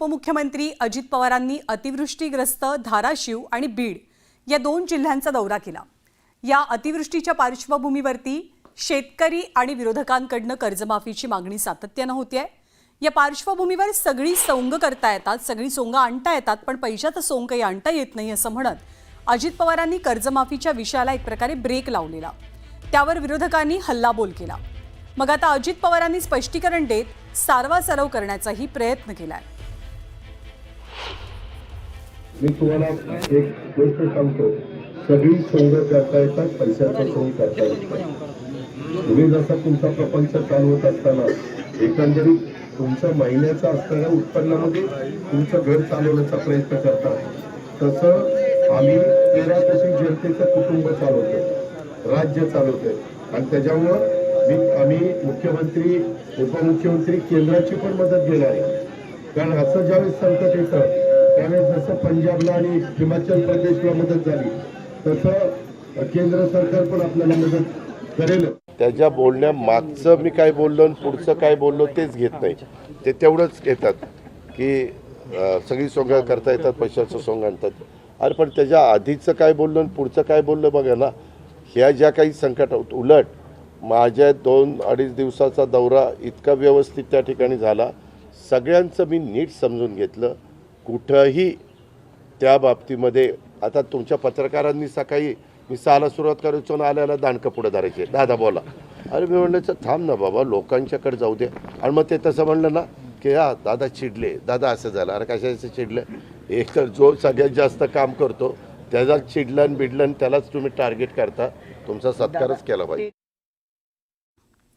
उपमुख्यमंत्री अजित पवारांनी अतिवृष्टीग्रस्त धाराशिव आणि बीड या दोन जिल्ह्यांचा दौरा केला। या अतिवृष्टीच्या पार्श्वभूमीवरती शेतकरी आणि विरोधकांकडून कर्जमाफीची मागणी सातत्याने होते। या पार्श्वभूमीवर सगळी सोंग करता येतात, सगळी सोंग आणता येतात, पण पैशाचं सोंग काही आणता येत नाही असं म्हणत अजित पवारांनी कर्जमाफीच्या विषयाला एक प्रकारे ब्रेक लावलेला। त्यावर विरोधकांनी हल्लाबोल केला। मग आता अजित पवारांनी स्पष्टीकरण देत सारवासारव करण्याचाही प्रयत्न केलाय। मी तुम्हाला एक गोष्ट सांगतो, सगळी सोंग करता येतात, पैशाचा सोंग करता येतात। तुम्ही जसा तुमचा प्रपंच चालवत असताना एकंदरीत तुमच्या महिन्याचा असणाऱ्या उत्पन्नामध्ये तुमचं घर चालवण्याचा प्रयत्न करता, तसं आम्ही 13 कोटी जनतेचं कुटुंब चालवतो, राज्य चालवतोय। आणि त्याच्यामुळं आम्ही मुख्यमंत्री उपमुख्यमंत्री केंद्राची पण मदत घेणार आहे। कारण असं ज्यावेळेस संकट येतं त्यावेळेस जसं पंजाबला आणि हिमाचल प्रदेशला मदत झाली तसं केंद्र सरकार पण आपल्याला मदत करेल। त्याच्या बोलण्या मागचं मी काय बोललो आणि पुढचं काय बोललो तेच घेत नाही, ते तेवढंच घेतात की सगळी सोंग करता येतात, पैशाचं सोंग आणतात। अरे पण त्याच्या आधीचं काय बोललो आणि पुढचं काय बोललो बघा ना। ह्या ज्या काही संकट उलट माझ्या 2-2.5 दिवसाचा दौरा इतका व्यवस्थित त्या ठिकाणी झाला, सगळ्यांचं मी नीट समजून घेतलं। कुठंही त्या बाबतीमध्ये आता तुमच्या पत्रकारांनी सकाळी मी 6ला सुरुवात करायचो ना, आल्याला दांडकं पुढे धरायचे, दादा बोला। अरे मी म्हणलं थांब ना बाबा, लोकांच्याकडे जाऊ दे। आणि मग ते तसं म्हणलं ना की हा दादा चिडले, दादा असं झालं। अरे कशाचं चिडलं? एक तर जो सगळ्यात जास्त काम करतो त्याचा चिडलं बिडलं त्यालाच तुम्ही टार्गेट करता, तुमचा सत्कारच केला पाहिजे।